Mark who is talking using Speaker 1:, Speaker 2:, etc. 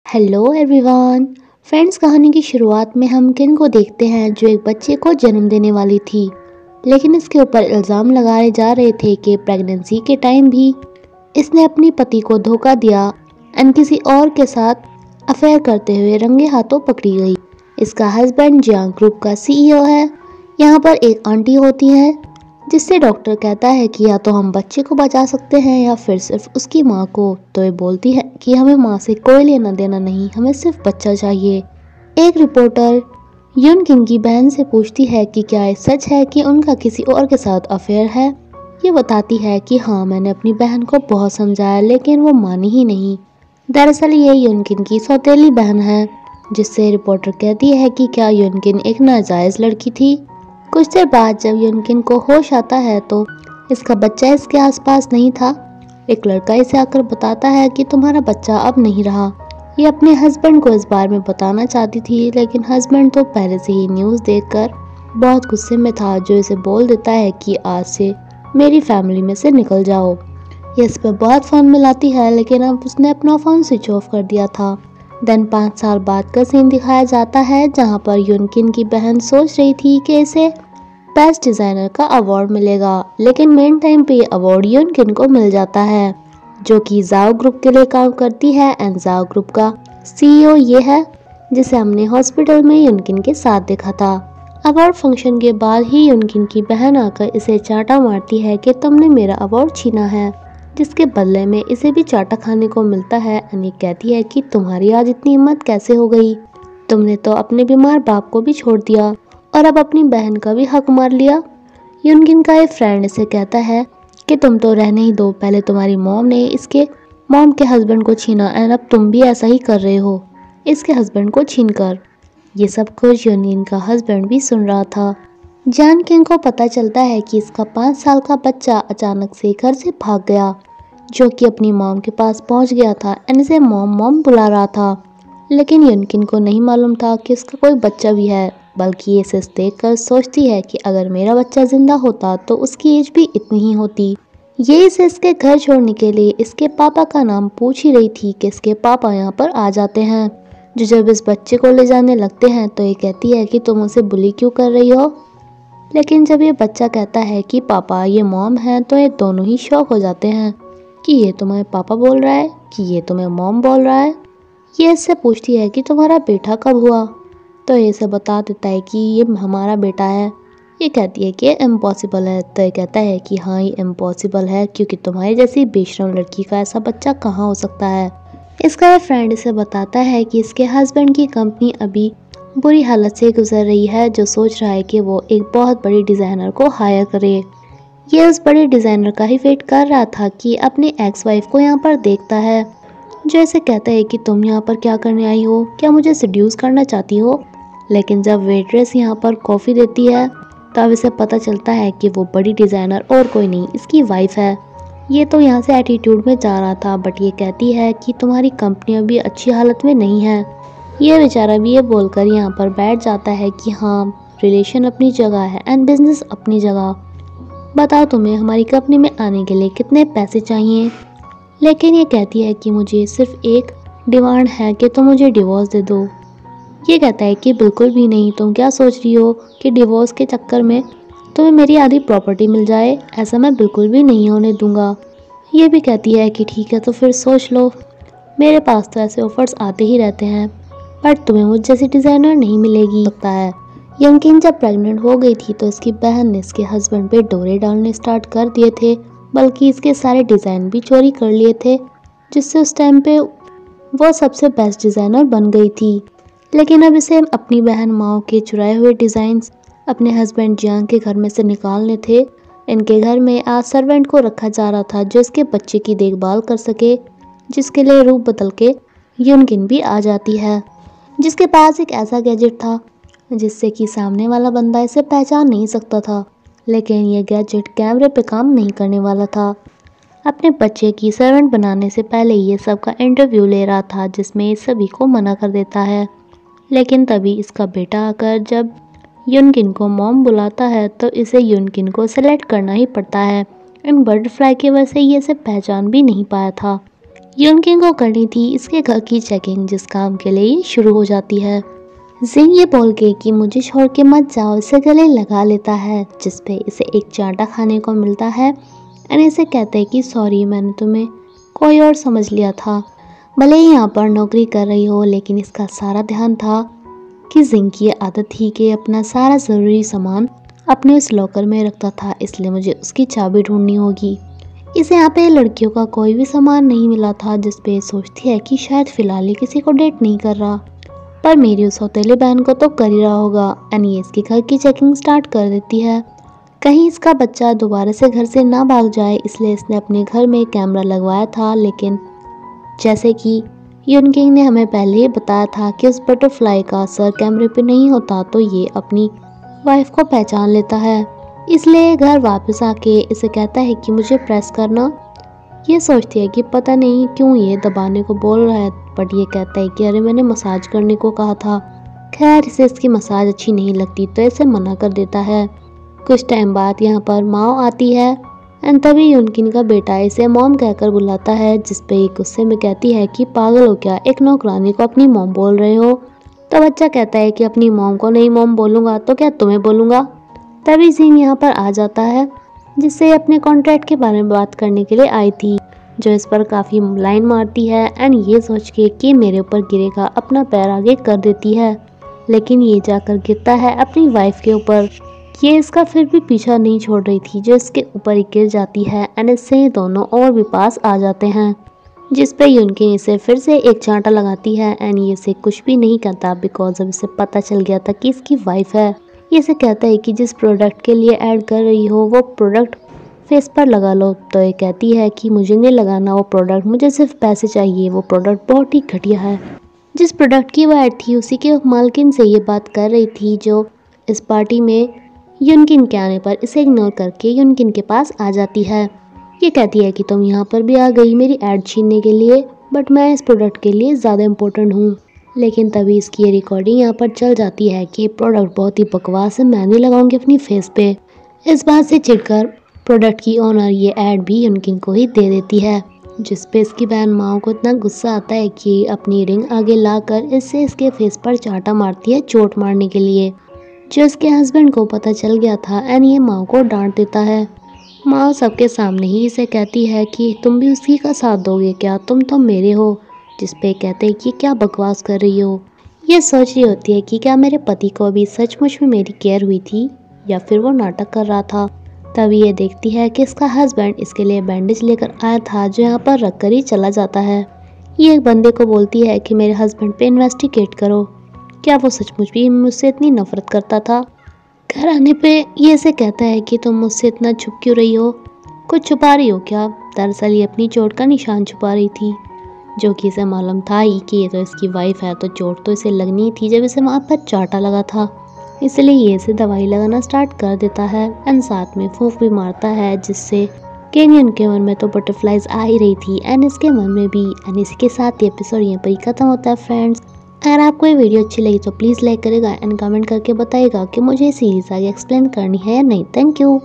Speaker 1: Hello everyone. Friends, कहानी की शुरुआत में हम किन को देखते हैं जो एक बच्चे को जन्म देने वाली थी, लेकिन इसके ऊपर इल्ज़ाम लगाए जा रहे थे कि प्रेगनेंसी के टाइम भी इसने अपने पति को धोखा दिया एंड किसी और के साथ अफेयर करते हुए रंगे हाथों पकड़ी गई। इसका हस्बैंड जियांग ग्रुप का सीईओ है। यहाँ पर एक आंटी होती है जिससे डॉक्टर कहता है कि या तो हम बच्चे को बचा सकते हैं या फिर सिर्फ उसकी माँ को। तो ये बोलती है कि हमें माँ से कोई लेना देना नहीं, हमें सिर्फ बच्चा चाहिए। एक रिपोर्टर यून किन की बहन से पूछती है कि क्या ये सच है कि उनका किसी और के साथ अफेयर है। ये बताती है कि हाँ, मैंने अपनी बहन को बहुत समझाया लेकिन वो मानी ही नहीं। दरअसल ये यूनकिन की सौतेली बहन है, जिससे रिपोर्टर कहती है कि क्या यूनकिन एक नाजायज लड़की थी। कुछ देर बाद जब यूनकिन को होश आता है तो इसका बच्चा इसके आसपास नहीं था। एक लड़का इसे आकर बताता है कि तुम्हारा बच्चा अब नहीं रहा। ये अपने हस्बैंड को इस बारे में बताना चाहती थी, लेकिन हस्बैंड तो पहले से ही न्यूज़ देखकर बहुत गुस्से में था, जो इसे बोल देता है कि आज से मेरी फैमिली में से निकल जाओ। ये इस पर बहुत फ़ोन मिलाती है, लेकिन अब उसने अपना फ़ोन स्विच ऑफ कर दिया था। देन 5 साल बाद का सीन दिखाया जाता है, जहाँ पर यूनकिन की बहन सोच रही थी कि इसे बेस्ट डिज़ाइनर का अवार्ड मिलेगा, लेकिन मेन टाइम पे ये अवार्ड यूनकिन को मिल जाता है, जो कि जाओ ग्रुप के लिए काम करती है। एंड जाओ ग्रुप का सीईओ ये है जिसे हमने हॉस्पिटल में यूनकिन के साथ देखा था। अवार्ड फंक्शन के बाद ही यूनकिन की बहन आकर इसे चांटा मारती है कि तुमने मेरा अवार्ड छीना है, जिसके बदले में इसे भी चाटा खाने को मिलता है। एंड ये कहती है कि तुम्हारी आज इतनी हिम्मत कैसे हो गई, तुमने तो अपने बीमार बाप को भी छोड़ दिया और अब अपनी बहन का भी हक मार लिया। यूनकिन का एक फ्रेंड इसे कहता है कि तुम तो रहने ही दो, पहले तुम्हारी मॉम ने इसके मॉम के हस्बैंड को छीना एंड अब तुम भी ऐसा ही कर रहे हो इसके हस्बैंड को छीन कर। ये सब कुछ यूनकिन का हस्बैंड भी सुन रहा था। जान किंग को पता चलता है कि इसका 5 साल का बच्चा अचानक से घर से भाग गया, जो कि अपनी मॉम के पास पहुंच गया था एंड इसे मॉम मॉम बुला रहा था। लेकिन यूनकिन को नहीं मालूम था कि इसका कोई बच्चा भी है, बल्कि ये इसे देखकर सोचती है कि अगर मेरा बच्चा जिंदा होता तो उसकी एज भी इतनी ही होती। ये इसे इसके घर छोड़ने के लिए इसके पापा का नाम पूछ ही रही थी कि इसके पापा यहाँ पर आ जाते हैं। जो जब इस बच्चे को ले जाने लगते हैं तो ये कहती है कि तुम उसे बुली क्यों कर रही हो। लेकिन जब ये बच्चा कहता है कि पापा ये मॉम है, तो ये दोनों ही शॉक हो जाते हैं कि ये तुम्हारे पापा बोल रहा है कि ये तुम्हें मॉम बोल रहा है। ये इससे पूछती है कि तुम्हारा बेटा कब हुआ, तो ये इसे बता देता है कि ये हमारा बेटा है। ये कहती है कि इम्पॉसिबल है, तो ये कहता है कि हाँ ये इम्पॉसिबल है, क्योंकि तुम्हारी जैसी बेशरम लड़की का ऐसा बच्चा कहाँ हो सकता है। इसका ये फ्रेंड इसे बताता है कि इसके हस्बैंड की कंपनी अभी बुरी हालत से गुजर रही है, जो सोच रहा है कि वो एक बहुत बड़ी डिज़ाइनर को हायर करे। ये उस बड़े डिज़ाइनर का ही वेट कर रहा था कि अपनी एक्स वाइफ को यहाँ पर देखता है, जो ऐसे कहता है कि तुम यहाँ पर क्या करने आई हो, क्या मुझे सेड्यूस करना चाहती हो। लेकिन जब वेट्रेस यहाँ पर कॉफ़ी देती है तब इसे पता चलता है कि वो बड़ी डिज़ाइनर और कोई नहीं इसकी वाइफ है। ये तो यहाँ से एटीट्यूड में जा रहा था, बट ये कहती है कि तुम्हारी कंपनी अभी अच्छी हालत में नहीं है। ये बेचारा भी ये बोलकर यहाँ पर बैठ जाता है कि हाँ, रिलेशन अपनी जगह है एंड बिजनेस अपनी जगह। बताओ तुम्हें हमारी कंपनी में आने के लिए कितने पैसे चाहिए। लेकिन ये कहती है कि मुझे सिर्फ एक डिमांड है कि तुम मुझे डिवोर्स दे दो। ये कहता है कि बिल्कुल भी नहीं, तुम क्या सोच रही हो कि डिवोर्स के चक्कर में तुम्हें मेरी आधी प्रॉपर्टी मिल जाए, ऐसा मैं बिल्कुल भी नहीं होने दूंगा। ये भी कहती है कि ठीक है तो फिर सोच लो, मेरे पास तो ऐसे ऑफर्स आते ही रहते हैं, बट तुम्हें मुझ जैसी डिज़ाइनर नहीं मिलेगी। लगता है यंकिन जब प्रेग्नेंट हो गई थी तो इसकी बहन ने इसके हस्बैंड पे डोरे डालने स्टार्ट कर दिए थे, बल्कि इसके सारे डिज़ाइन भी चोरी कर लिए थे, जिससे उस टाइम पे वो सबसे बेस्ट डिज़ाइनर बन गई थी। लेकिन अब इसे अपनी बहन माओ के चुराए हुए डिज़ाइंस अपने हस्बैंड जियांग के घर में से निकालने थे। इनके घर में आज सर्वेंट को रखा जा रहा था जो इसके बच्चे की देखभाल कर सके, जिसके लिए रूप बदल के यूनकिन भी आ जाती है, जिसके पास एक ऐसा गैजेट था जिससे कि सामने वाला बंदा इसे पहचान नहीं सकता था। लेकिन ये गैजेट कैमरे पे काम नहीं करने वाला था। अपने बच्चे की सर्वेंट बनाने से पहले ये सबका इंटरव्यू ले रहा था, जिसमें ये सभी को मना कर देता है। लेकिन तभी इसका बेटा आकर जब यूनकिन को मॉम बुलाता है तो इसे यूनकिन को सेलेक्ट करना ही पड़ता है। इन बटरफ्लाई की वजह से ये इसे पहचान भी नहीं पाया था। यूनकिन को करनी थी इसके घर की चेकिंग, जिस काम के लिए ये शुरू हो जाती है। जिंग ये बोल के कि मुझे छोड़ के मत जाओ इसे गले लगा लेता है, जिसपे इसे एक चांटा खाने को मिलता है एंड इसे कहते हैं कि सॉरी, मैंने तुम्हें कोई और समझ लिया था। भले ही यहाँ पर नौकरी कर रही हो, लेकिन इसका सारा ध्यान था कि जिंग की आदत थी कि अपना सारा ज़रूरी सामान अपने उस लॉकर में रखता था, इसलिए मुझे उसकी चाबी ढूंढनी होगी। इसे यहाँ पे लड़कियों का कोई भी सामान नहीं मिला था, जिसपे सोचती है कि शायद फिलहाल ही किसी को डेट नहीं कर रहा, पर मेरी उस सौतेली बहन को तो कर ही रहा होगा। एंड ये इसके घर की चेकिंग स्टार्ट कर देती है, कहीं इसका बच्चा दोबारा से घर से ना भाग जाए, इसलिए इसने अपने घर में कैमरा लगवाया था। लेकिन जैसे कि यूनकिंग ने हमें पहले ही बताया था कि उस बटरफ्लाई का सर कैमरे पे नहीं होता, तो ये अपनी वाइफ को पहचान लेता है, इसलिए घर वापस आके इसे कहता है कि मुझे प्रेस करना। ये सोचती है कि पता नहीं क्यों ये दबाने को बोल रहा है, बट ये कहता है कि अरे मैंने मसाज करने को कहा था। खैर इसे इसकी मसाज अच्छी नहीं लगती तो इसे मना कर देता है। कुछ टाइम बाद यहाँ पर माओ आती है एंड तभी यूनकिन का बेटा इसे मॉम कहकर बुलाता है, जिसपे ये गुस्से में कहती है कि पागल हो क्या, एक नौकरानी को अपनी मॉम बोल रहे हो। तो बच्चा कहता है कि अपनी मॉम को नहीं मॉम बोलूँगा तो क्या तुम्हें बोलूँगा। तभी जिंग यहाँ पर आ जाता है, जिससे अपने कॉन्ट्रैक्ट के बारे में बात करने के लिए आई थी, जो इस पर काफ़ी लाइन मारती है एंड ये सोच के कि मेरे ऊपर गिरेगा अपना पैर आगे कर देती है, लेकिन ये जाकर गिरता है अपनी वाइफ के ऊपर। ये इसका फिर भी पीछा नहीं छोड़ रही थी, जो इसके ऊपर ही गिर जाती है एंड इससे ये दोनों और भी पास आ जाते हैं, जिस पे यूनकिन इसे फिर से एक चांटा लगाती है एंड ये इसे कुछ भी नहीं कहता, बिकॉज अब इसे पता चल गया था कि इसकी वाइफ है। ये इसे कहता है कि जिस प्रोडक्ट के लिए ऐड कर रही हो वो प्रोडक्ट फेस पर लगा लो। तो ये कहती है कि मुझे नहीं लगाना वो प्रोडक्ट, मुझे सिर्फ पैसे चाहिए, वो प्रोडक्ट बहुत ही घटिया है। जिस प्रोडक्ट की वो ऐड थी उसी के मालकिन से ये बात कर रही थी, जो इस पार्टी में यूनकिन के आने पर इसे इग्नोर करके यूनकिन के पास आ जाती है। ये कहती है कि तुम यहाँ पर भी आ गई मेरी ऐड छीनने के लिए, बट मैं इस प्रोडक्ट के लिए ज़्यादा इम्पोर्टेंट हूँ। लेकिन तभी इसकी ये रिकॉर्डिंग यहाँ पर चल जाती है कि प्रोडक्ट बहुत ही बकवास है, मैं नहीं लगाऊंगी अपनी फेस पे। इस बात से चिढ़कर प्रोडक्ट की ओनर ये ऐड भी यूनकिन को ही दे देती है, जिस पे इसकी बहन माओ को इतना गुस्सा आता है कि अपनी रिंग आगे लाकर इससे इसके फेस पर चांटा मारती है चोट मारने के लिए, जो इसके हस्बैंड को पता चल गया था एंड ये माओ को डांट देता है। माओ सबके सामने ही इसे कहती है कि तुम भी उसी का साथ दोगे क्या, तुम तो मेरे हो, जिस पे कहते हैं कि क्या बकवास कर रही हो। ये सोच रही होती है कि क्या मेरे पति को भी सचमुच में मेरी केयर हुई थी या फिर वो नाटक कर रहा था। तभी ये देखती है कि इसका हस्बैंड इसके लिए बैंडेज लेकर आया था, जो यहाँ पर रख कर ही चला जाता है। ये एक बंदे को बोलती है कि मेरे हस्बैंड पे इन्वेस्टिगेट करो, क्या वो सचमुच भी मुझसे इतनी नफरत करता था। घर आने पे ये इसे कहता है कि तुम मुझसे इतना छुप क्यों रही हो, कुछ छुपा रही हो क्या। दरअसल ये अपनी चोट का निशान छुपा रही थी, जो कि इसे मालूम था ही कि ये तो इसकी वाइफ है, तो चोट तो इसे लगनी थी जब इसे वहाँ पर चांटा लगा था, इसलिए ये इसे दवाई लगाना स्टार्ट कर देता है एंड साथ में फूंक भी मारता है, जिससे केनियन के मन में तो बटरफ्लाइज आ ही रही थी एंड इसके मन में भी। एंड इसके साथ ये एपिसोड यहाँ पर ही खत्म होता है फ्रेंड्स। अगर आपको ये वीडियो अच्छी लगी तो प्लीज़ लाइक करेगा एंड कमेंट करके बताइएगा कि मुझे सीरीज आगे एक्सप्लेन करनी है या नहीं। Thank you.